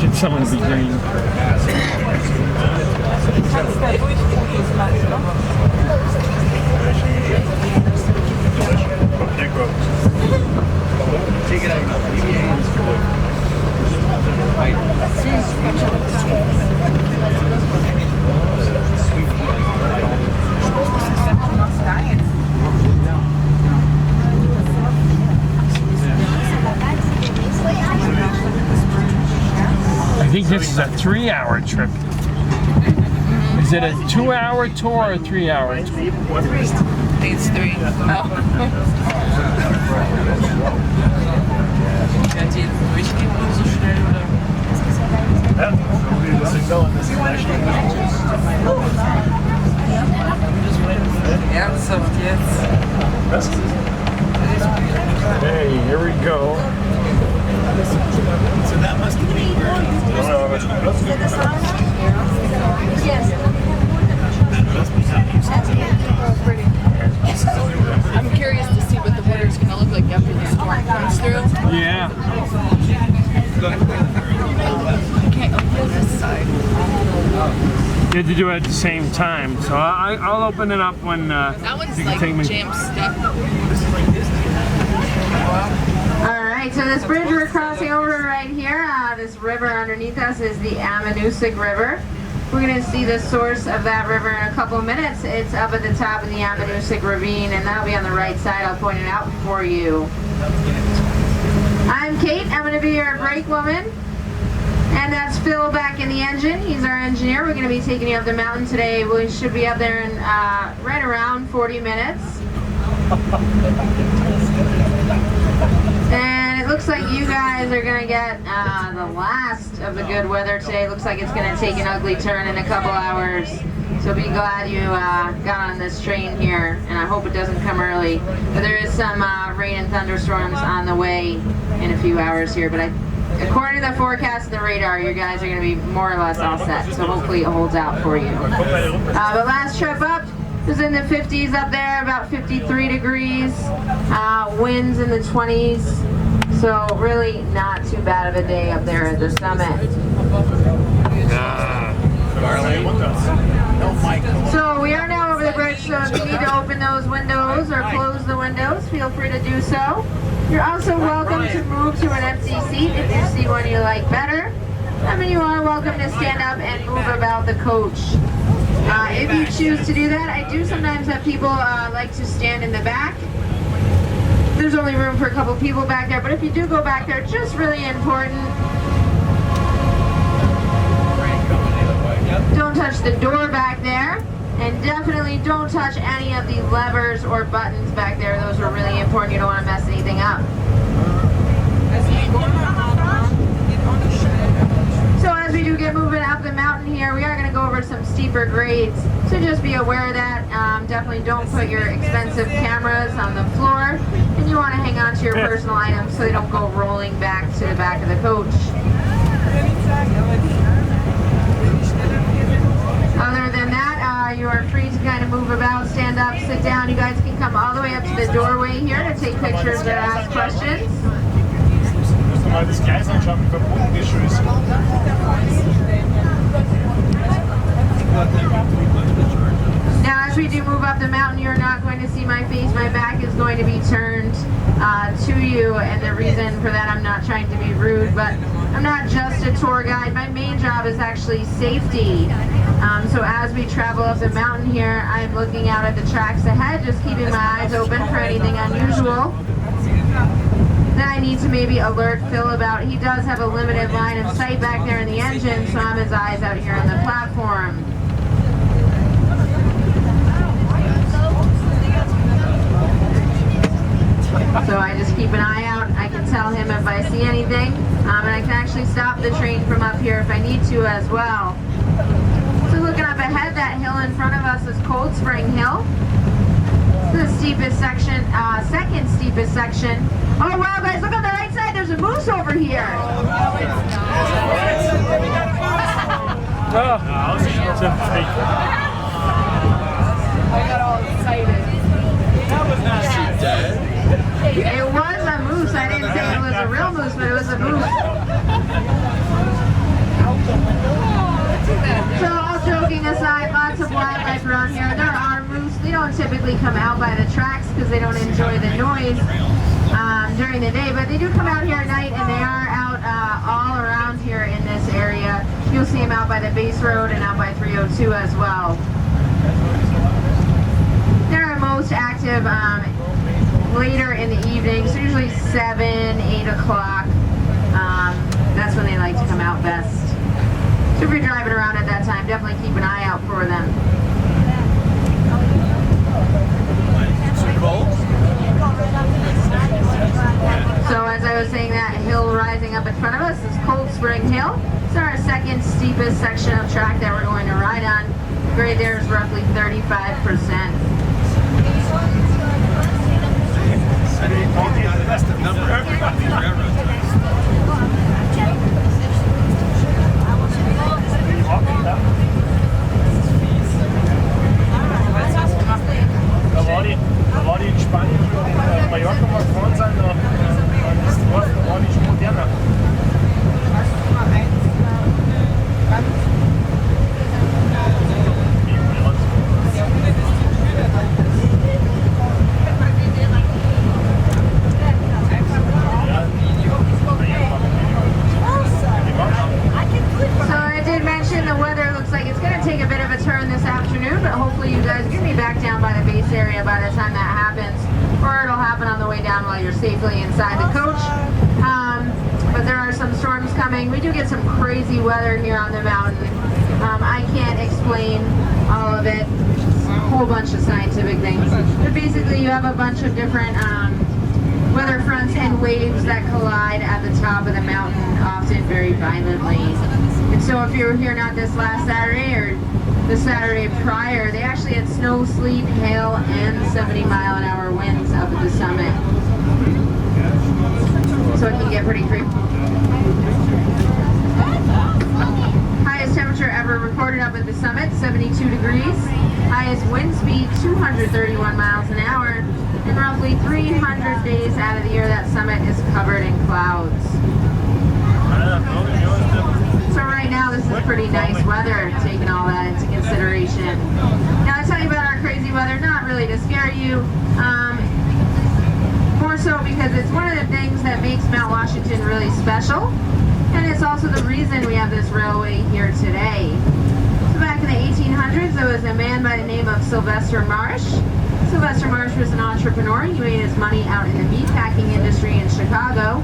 Get someone to be green. Take it out. Leave your hands good. I think this is a 3-hour trip. Is it a 2-hour tour or a 3-hour tour? I think it's 3. Ja, die durchgehen nur so schnell, oder? Ernsthaft jetzt? Hey, here we go. So that must be Pretty. I'm curious to see what the water's going to look like after the storm comes through. Yeah. I can't open this side. You had to do it at the same time, so I'll open it up when That one's you can like take me. jam stuck. Alright, so this bridge we're crossing over right here, this river underneath us is the Ammonoosuc River. We're going to see the source of that river in a couple of minutes. It's up at the top of the Ammonoosuc Ravine, and that'll be on the right side. I'll point it out for you. I'm Kate. I'm going to be your brake woman. And that's Phil back in the engine. He's our engineer. We're going to be taking you up the mountain today. We should be up there in right around 40 minutes. And it looks like you guys are going to get the last of the good weather today. Looks like it's going to take an ugly turn in a couple hours. So be glad you got on this train here, and I hope it doesn't come early. But there is some rain and thunderstorms on the way in a few hours here. But according to the forecast and the radar, you guys are going to be more or less all set. So hopefully it holds out for you. But last trip up was in the 50s up there, about 53 degrees. Winds in the 20s. So really not too bad of a day up there at the summit. So we are now over the bridge, so if you need to open those windows or close the windows, feel free to do so. You're also welcome to move to an empty seat if you see one you like better. I mean, you are welcome to stand up and move about the coach. If you choose to do that, I do sometimes have people like to stand in the back. There's only room for a couple people back there, but if you do go back there, just really important, don't touch the door back there, and definitely don't touch any of the levers or buttons back there. Those are really important. You don't want to mess anything up. So as we do get moving up the mountain here, we are going to go over some steeper grades. So just be aware of that. Definitely don't put your expensive cameras on the floor. And you want to hang on to your personal items so they don't go rolling back to the back of the coach. Other than that, you are free to kind of move about, stand up, sit down. You guys can come all the way up to the doorway here to take pictures or ask questions. Now as we do move up the mountain, you're not going to see my face. My back is going to be turned to you, and the reason for that, I'm not trying to be rude, but I'm not just a tour guide. My main job is actually safety. So as we travel up the mountain here, I'm looking out at the tracks ahead, just keeping my eyes open for anything unusual that I need to maybe alert Phil about. He does have a limited line of sight back there in the engine, so I'm his eyes out here on the platform. So I just keep an eye out. I can tell him if I see anything, and I can actually stop the train from up here if I need to as well. So looking up ahead, that hill in front of us is Cold Spring Hill. The steepest section, second steepest section. Oh wow, guys, look on the right side. There's a moose over here. I got all excited. It was a moose. moose. So all joking aside, lots of wildlife around here. There are moose. They don't typically come out by the tracks because they don't enjoy the noise during the day, but they do come out here at night, and they are out all around here in this area. You'll see them out by the base road and out by 302 as well. They're most active later in the evening, so usually 7, 8 o'clock. That's when they like to come out best. So if you're driving around at that time, definitely keep an eye out for them. So as I was saying, that hill rising up in front of us is Cold Spring Hill. It's our second steepest section of track that we're going to ride on. The grade there is roughly 35%. That's the number everybody Da war die in Spanien und Mallorca mal gefahren sind, da war die schon moderner. So I did mention the weather looks like it's going to take a bit of a turn this afternoon, but hopefully you guys get me back down by the base area by the time that happens, or it'll happen on the way down while you're safely inside the coach. But there are some storms coming. We do get some crazy weather here on the mountain. I can't explain all of it. A whole bunch of scientific things. But basically you have a bunch of different weather fronts and waves that collide at the top of the mountain, often very violently. And so if you were here not this last Saturday or the Saturday prior, they actually had snow, sleet, hail, and 70-mile-an-hour winds up at the summit. So it can get pretty creepy. Highest temperature ever recorded up at the summit, 72 degrees. Highest wind speed, 231 miles an hour. And roughly 300 days out of the year, that summit is covered in clouds. So right now, this is pretty nice weather, taking all that into consideration. Now, I tell you about our crazy weather, not really to scare you, more so because it's one of the things that makes Mount Washington really special, and it's also the reason we have this railway here today. So back in the 1800s, there was a man by the name of Sylvester Marsh. Sylvester Marsh was an entrepreneur. He made his money out in the meatpacking industry in Chicago.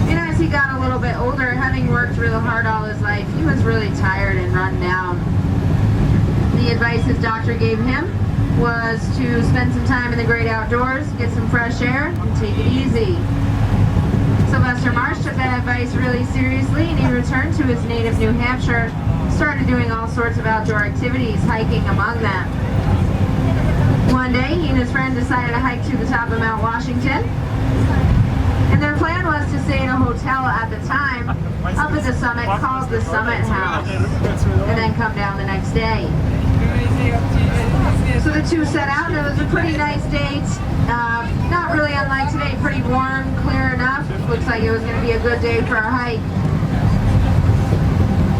And as he got a little bit older, having worked real hard all his life, he was really tired and run down. The advice his doctor gave him was to spend some time in the great outdoors, get some fresh air, and take it easy. Sylvester Marsh took that advice really seriously, and he returned to his native New Hampshire, started doing all sorts of outdoor activities, hiking among them. One day, he and his friend decided to hike to the top of Mount Washington, and their plan was to stay in a hotel at the time up at the summit called the Summit House, and then come down the next day. So the two set out, and it was a pretty nice day. Not really unlike today, pretty warm, clear enough. Looks like it was going to be a good day for a hike.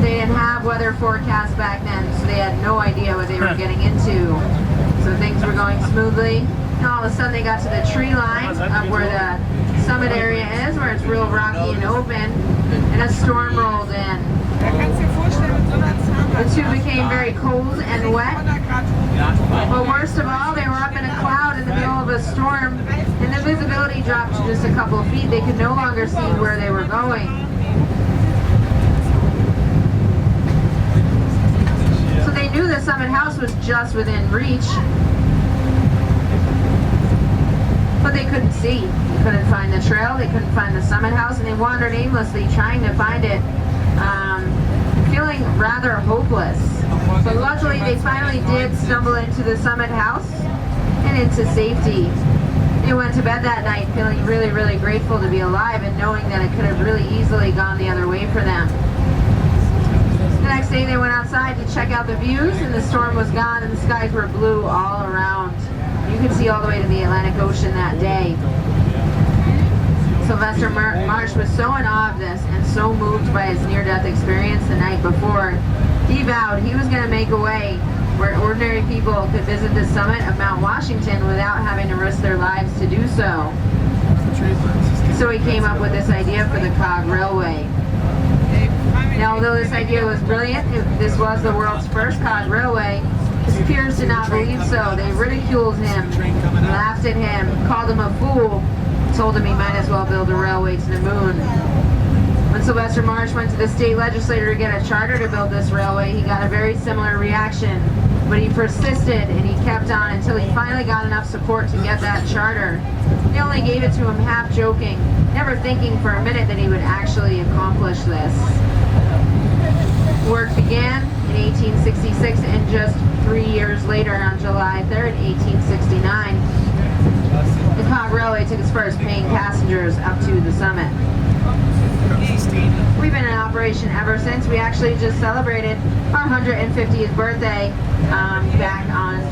They didn't have weather forecasts back then, so they had no idea what they were getting into. So things were going smoothly, and all of a sudden they got to the tree line up where the summit area is, where it's real rocky and open, and a storm rolled in. The two became very cold and wet, but worst of all, they were up in a cloud in the middle of a storm, and the visibility dropped to just a couple of feet. They could no longer see where they were going. So they knew the Summit House was just within reach, but they couldn't see. They couldn't find the trail, they couldn't find the Summit House, and they wandered aimlessly trying to find it, feeling rather hopeless. But luckily they finally did stumble into the Summit House and into safety. They went to bed that night feeling really, really grateful to be alive and knowing that it could have really easily gone the other way for them. The next day they went outside to check out the views, and the storm was gone and the skies were blue all around. You could see all the way to the Atlantic Ocean that day. Sylvester Marsh was so in awe of this and so moved by his near-death experience the night before, he vowed he was going to make a way where ordinary people could visit the summit of Mount Washington without having to risk their lives to do so. So he came up with this idea for the Cog Railway. Now, although this idea was brilliant, this was the world's first Cog Railway, his peers did not believe so. They ridiculed him, laughed at him, called him a fool, told him he might as well build a railway to the moon. When Sylvester Marsh went to the state legislature to get a charter to build this railway, he got a very similar reaction. But he persisted and he kept on until he finally got enough support to get that charter. They only gave it to him half joking, never thinking for a minute that he would actually accomplish this. Work began in 1866, and just 3 years later, on July 3rd, 1869, the Cog Railway took its first paying passengers up to the summit. We've been in operation ever since. We actually just celebrated our 150th birthday back on